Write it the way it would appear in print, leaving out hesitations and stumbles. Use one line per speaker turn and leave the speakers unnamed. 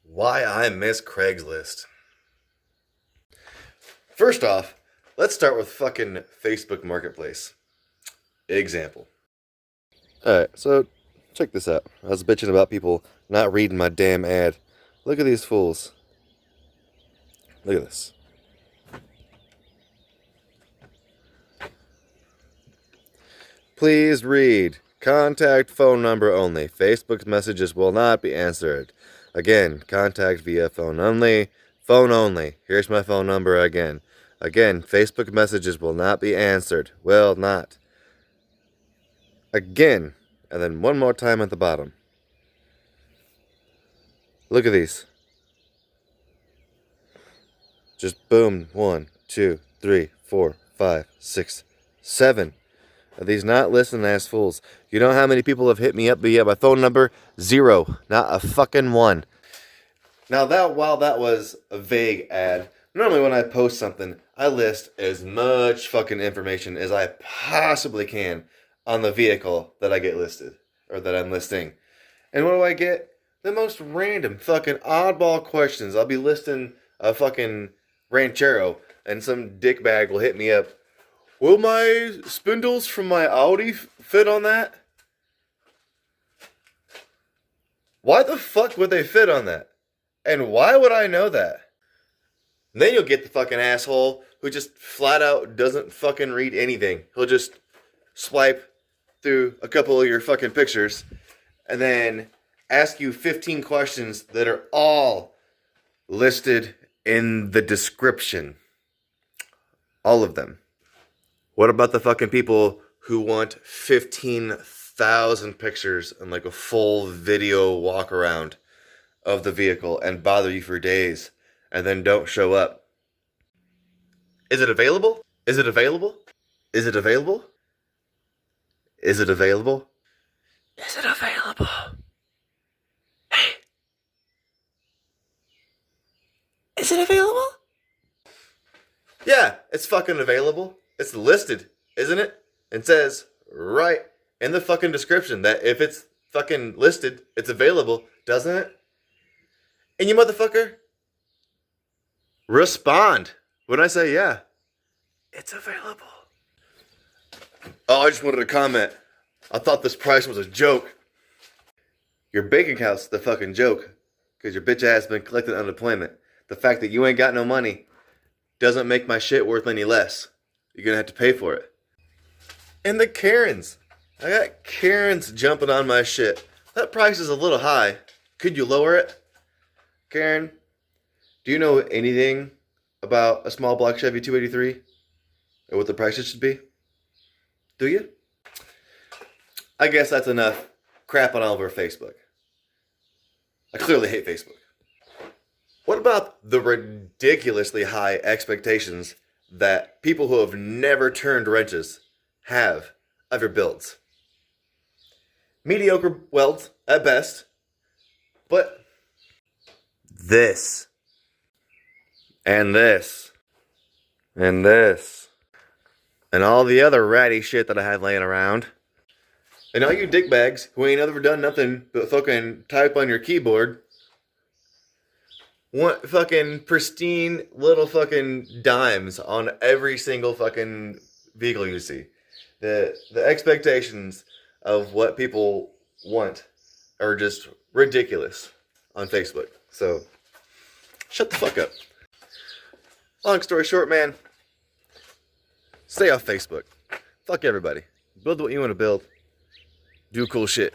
Why I miss Craigslist. First off, let's start with fucking Facebook Marketplace. Example. Alright, so check this out. I was bitching about people not reading my damn ad. Look at these fools. Look at this. Please read. Contact phone number only. Facebook messages will not be answered. Again, contact via phone only. Phone only. Here's my phone number again. Again, Facebook messages will not be answered. Will not. Again. And then one more time at the bottom. Look at these. Just boom. 1, 2, 3, 4, 5, 6, 7. Are these not listening ass fools? You know how many people have hit me up via my phone number? 0. Not a fucking one. Now while that was a vague ad, normally when I post something, I list as much fucking information as I possibly can on the vehicle that I get listed, or that I'm listing. And what do I get? The most random fucking oddball questions. I'll be listing a fucking Ranchero, and some dickbag will hit me up. Will my spindles from my Audi fit on that? Why the fuck would they fit on that? And why would I know that? And then you'll get the fucking asshole who just flat out doesn't fucking read anything. He'll just swipe through a couple of your fucking pictures and then ask you 15 questions that are all listed in the description. All of them. What about the fucking people who want 15,000 pictures and like a full video walk around of the vehicle and bother you for days and then don't show up? Is it available? Is it available? Is it available? Is it available? Is it available? Hey. Is it available? Yeah, it's fucking available. It's listed, isn't it? It says right in the fucking description that if it's fucking listed, it's available, doesn't it? And you motherfucker, respond when I say yeah, it's available. Oh, I just wanted to comment. I thought this price was a joke. Your bank account's the fucking joke, because your bitch ass been collecting unemployment. The fact that you ain't got no money doesn't make my shit worth any less. You're gonna have to pay for it. And the Karens. I got Karens jumping on my shit. That price is a little high. Could you lower it? Karen, do you know anything about a small block Chevy 283? Or what the prices should be? Do you? I guess that's enough crap on all over Facebook. I clearly hate Facebook. What about the ridiculously high expectations that people who have never turned wrenches have of your builds? Mediocre welds at best, but this, and this, and this, and all the other ratty shit that I have laying around, and all you dickbags who ain't ever done nothing but fucking type on your keyboard, want fucking pristine little fucking dimes on every single fucking vehicle you see. The expectations of what people want are just ridiculous on Facebook. So, shut the fuck up. Long story short, man, stay off Facebook. Fuck everybody. Build what you want to build. Do cool shit.